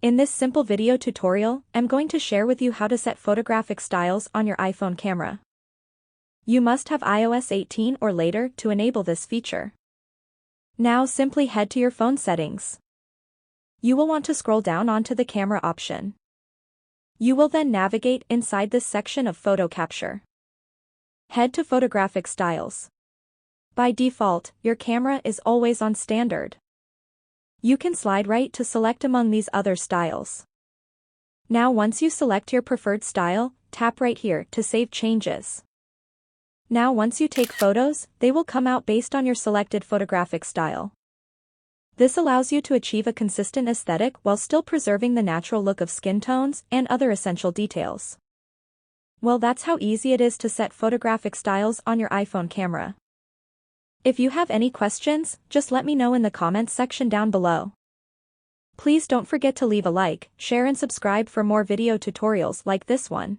In this simple video tutorial, I'm going to share with you how to set photographic styles on your iPhone camera. You must have iOS 18 or later to enable this feature. Now simply head to your phone settings. You will want to scroll down onto the camera option. You will then navigate inside this section of photo capture. Head to photographic styles. By default, your camera is always on standard. You can slide right to select among these other styles. Now once you select your preferred style, tap right here to save changes. Now once you take photos, they will come out based on your selected photographic style. This allows you to achieve a consistent aesthetic while still preserving the natural look of skin tones and other essential details. Well, that's how easy it is to set photographic styles on your iPhone camera. If you have any questions, just let me know in the comments section down below. Please don't forget to leave a like, share and subscribe for more video tutorials like this one.